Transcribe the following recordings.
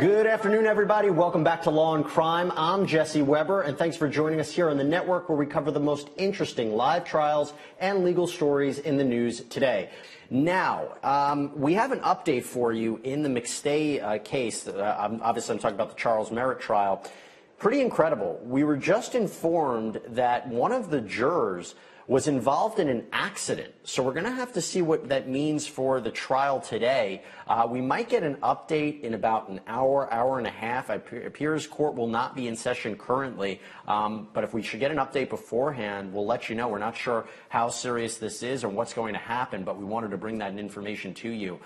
Good afternoon, everybody. Welcome back to Law and Crime. I'm Jesse Weber, and thanks for joining us here on the network where we cover the most interesting live trials and legal stories in the news today. Now, we have an update for you in the McStay case. Obviously, I'm talking about the Charles Merritt trial. Pretty incredible. We were just informed that one of the jurors was involved in an accident. So we're going to have to see what that means for the trial today. We might get an update in about an hour, hour and a half. It appears court will not be in session currently, but if we should get an update beforehand, we'll let you know. We're not sure how serious this is or what's going to happen, but we wanted to bring that information to you.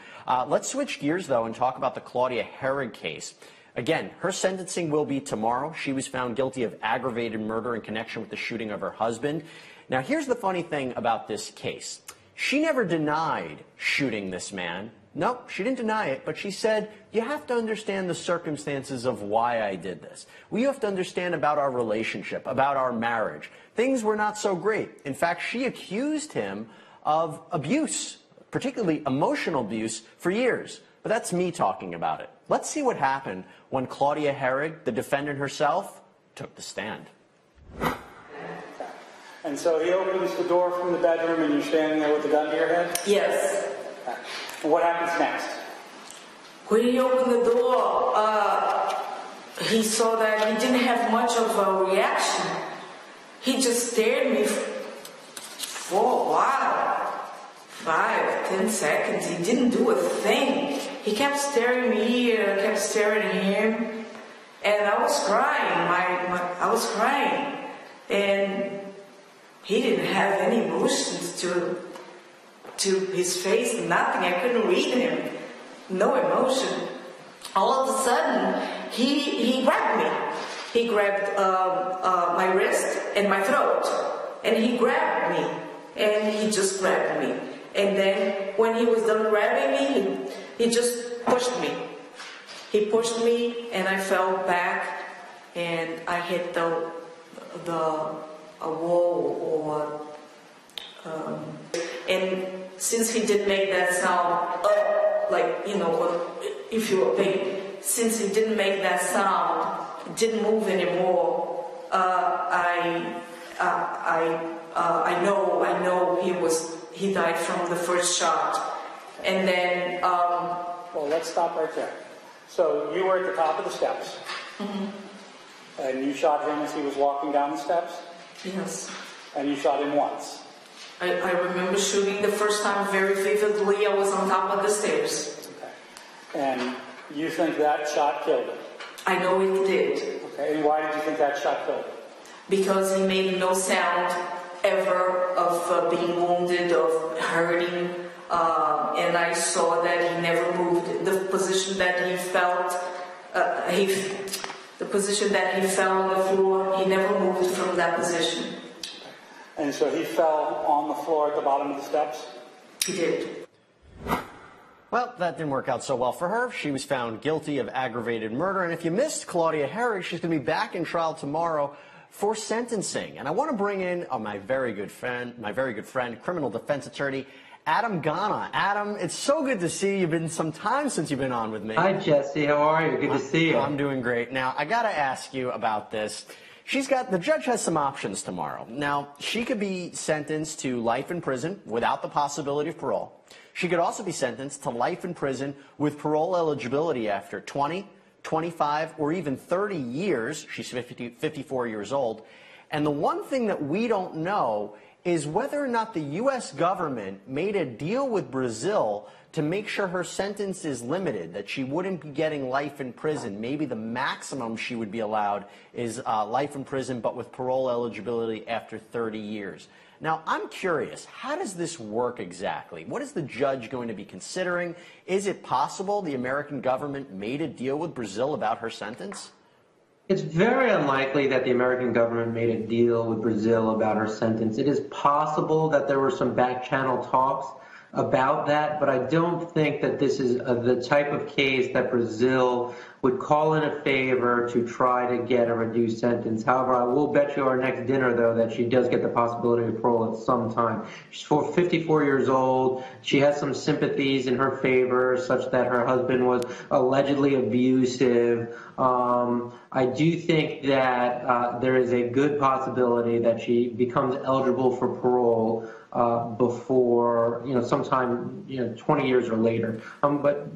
Let's switch gears, though, and talk about the Claudia Hoerig case. Again, her sentencing will be tomorrow. She was found guilty of aggravated murder in connection with the shooting of her husband. Now, here's the funny thing about this case. She never denied shooting this man. Nope, she didn't deny it, but she said, you have to understand the circumstances of why I did this. Well, you have to understand about our relationship, about our marriage. Things were not so great. In fact, she accused him of abuse, particularly emotional abuse, for years. But that's me talking about it. Let's see what happened when Claudia Hoerig, the defendant herself, took the stand. And so he opens the door from the bedroom and you're standing there with the gun to your head? Yes. And what happens next? When he opened the door, he saw that he didn't have much of a reaction. He just stared at me for a while, 5, 10 seconds. He didn't do a thing. He kept staring at me, I kept staring at him, and I was crying. I was crying, and he didn't have any emotions to his face, nothing. I couldn't read him, no emotion. All of a sudden, he grabbed me. He grabbed my wrist and my throat, and he grabbed me, and he just grabbed me. And then when he was done grabbing me, he just pushed me. He pushed me, and I fell back, and I hit a wall, and since he didn't make that sound, like, you know, if you were paid, since he didn't make that sound, didn't move anymore, I know he died from the first shot. And then, well, let's stop right there. So you were at the top of the steps, and you shot him as he was walking down the steps? Yes. And you shot him once? I remember shooting the first time very vividly. I was on top of the stairs. Okay. And you think that shot killed him? I know it did. Okay. And why did you think that shot killed him? Because he made no sound ever of being wounded, of hurting, and I saw that he never moved. The position that he felt, the position that he fell on the floor, he never moved from that position. And so he fell on the floor at the bottom of the steps? He did. Well, that didn't work out so well for her. She was found guilty of aggravated murder. And if you missed Claudia Hoerig, she's going to be back in trial tomorrow for sentencing. And I want to bring in my very good friend, criminal defense attorney, Adam Gana. Adam, it's so good to see you. It's been some time since you've been on with me. Hi, Jesse. How are you? Good to see you. I'm doing great. Now, I got to ask you about this. The judge has some options tomorrow. Now, she could be sentenced to life in prison without the possibility of parole. She could also be sentenced to life in prison with parole eligibility after 20, 25, or even 30 years. She's 54 years old. And the one thing that we don't know is whether or not the U.S. government made a deal with Brazil to make sure her sentence is limited, that she wouldn't be getting life in prison. Maybe the maximum she would be allowed is life in prison, but with parole eligibility after 30 years. Now, I'm curious, how does this work exactly? What is the judge going to be considering? Is it possible the American government made a deal with Brazil about her sentence? It's very unlikely that the American government made a deal with Brazil about her sentence. It is possible that there were some back-channel talks about that, but I don't think that this is the type of case that Brazil would call in a favor to try to get a reduced sentence. However, I will bet you our next dinner, though, that she does get the possibility of parole at some time. She's 54 years old. She has some sympathies in her favor, such that her husband was allegedly abusive. I do think that there is a good possibility that she becomes eligible for parole before, sometime, 20 years or latter. But,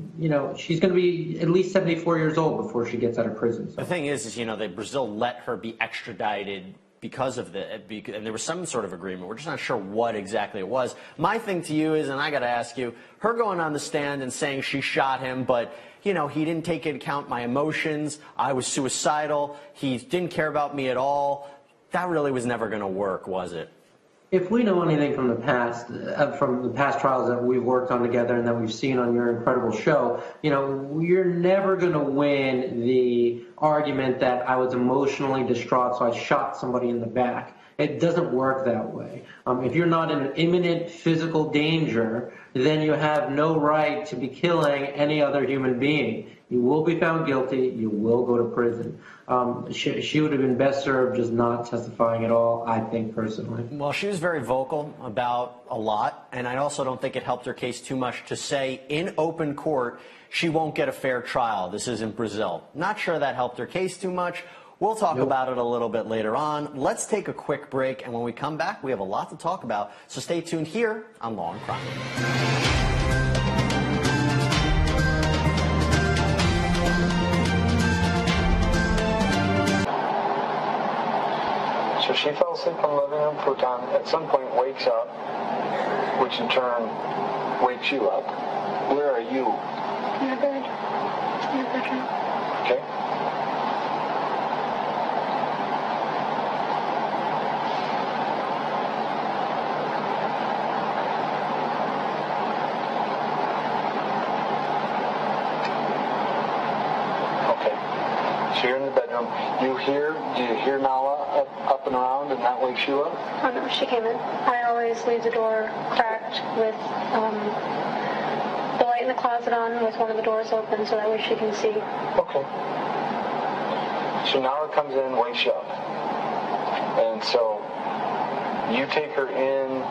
she's going to be at least 74 years old before she gets out of prison. So. The thing is, that Brazil let her be extradited because of and there was some sort of agreement. We're just not sure what exactly it was. My thing to you is, and I got to ask you, her going on the stand and saying she shot him, but he didn't take into account my emotions. I was suicidal. He didn't care about me at all. That really was never going to work, was it? If we know anything from the past trials that we've worked on together and that we've seen on your incredible show, you're never going to win the argument that I was emotionally distraught, so I shot somebody in the back. It doesn't work that way. If you're not in imminent physical danger, then you have no right to be killing any other human being. You will be found guilty. You will go to prison. She would have been best served just not testifying at all, I think, personally. Well, she was very vocal about a lot, and I also don't think it helped her case too much to say in open court she won't get a fair trial. This is in Brazil. Not sure that helped her case too much. We'll talk about it a little bit later on. Let's take a quick break, and when we come back, we have a lot to talk about. So stay tuned here on Law and Crime. So she fell asleep on the living room futon, at some point wakes up, which in turn wakes you up. Where are you? In the bed. In the bedroom. Okay. So you're in the bedroom. Do you hear Nala up and around, and that wakes you up? Oh no, she came in. I always leave the door cracked with the light in the closet on with one of the doors open so that way she can see. Okay. So Nala comes in, wakes you up. And so you take her in,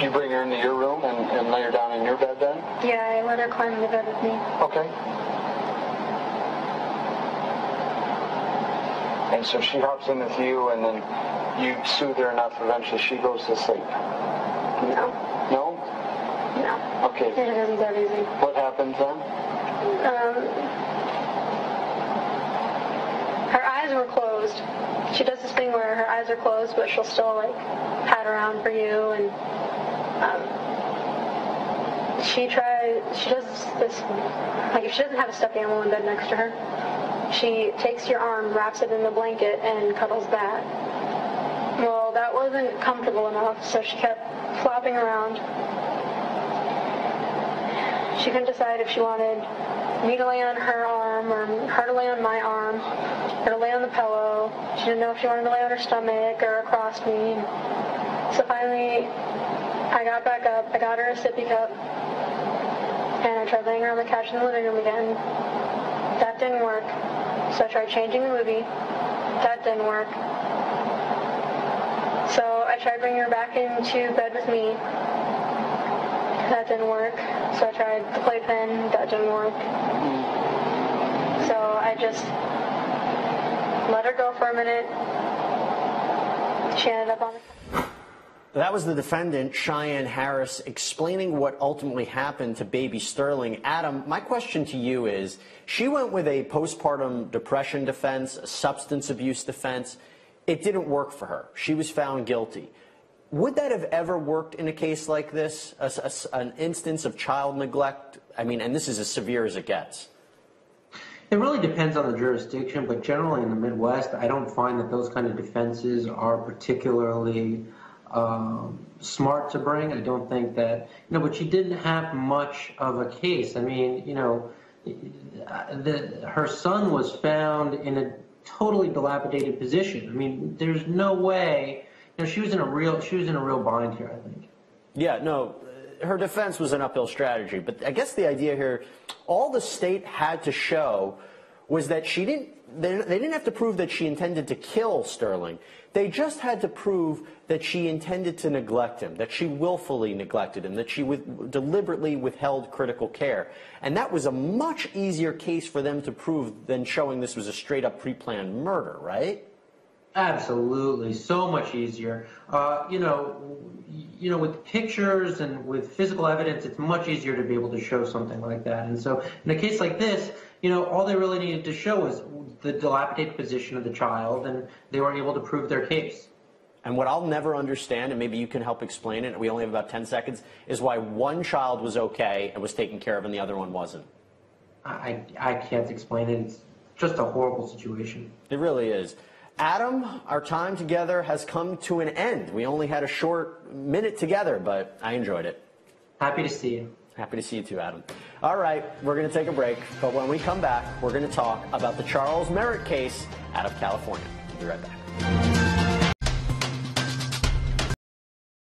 you bring her into your room and lay her down in your bed then? Yeah, I let her climb in the bed with me. Okay. And so she hops in with you, and then you soothe her enough, eventually she goes to sleep. No. No? No. Okay. It isn't that easy. What happens then? Her eyes were closed. She does this thing where her eyes are closed, but she'll still, pat around for you, and, she does this, if she doesn't have a stuffed animal in bed next to her, she takes your arm, wraps it in a blanket, and cuddles that. Well, that wasn't comfortable enough, so she kept flopping around. She couldn't decide if she wanted me to lay on her arm, or her to lay on my arm, or to lay on the pillow. She didn't know if she wanted to lay on her stomach or across me. So finally, I got back up, I got her a sippy cup, and I tried laying her on the couch in the living room again. That didn't work. So I tried changing the movie. That didn't work. So I tried bringing her back into bed with me. That didn't work. So I tried the playpen. That didn't work. So I just let her go for a minute. She ended up on the... That was the defendant, Cheyenne Harris, explaining what ultimately happened to baby Sterling. Adam, my question to you is, she went with a postpartum depression defense, a substance abuse defense. It didn't work for her. She was found guilty. Would that have ever worked in a case like this, an instance of child neglect? I mean, and this is as severe as it gets. It really depends on the jurisdiction, but generally in the Midwest, I don't find that those kind of defenses are particularly smart to bring. I don't think that, but she didn't have much of a case. I mean, her son was found in a totally dilapidated position. I mean, there's no way, she was in a real bind here, I think. Yeah, no, her defense was an uphill strategy, but I guess the idea here, all the state had to show was that they didn't have to prove that she intended to kill Sterling. They just had to prove that she intended to neglect him, that she willfully neglected him, that she deliberately withheld critical care. And that was a much easier case for them to prove than showing this was a straight-up pre-planned murder, right? Absolutely, so much easier. With pictures and with physical evidence, it's much easier to be able to show something like that. And so, in a case like this, all they really needed to show was the dilapidated position of the child, and they were able to prove their case. And what I'll never understand, and maybe you can help explain it, we only have about 10 seconds, is why one child was okay and was taken care of and the other one wasn't. I can't explain it. It's just a horrible situation. It really is. Adam, our time together has come to an end. We only had a short minute together, but I enjoyed it. Happy to see you. Happy to see you too, Adam. All right, we're going to take a break, but when we come back, we're going to talk about the Charles Merritt case out of California. We'll be right back.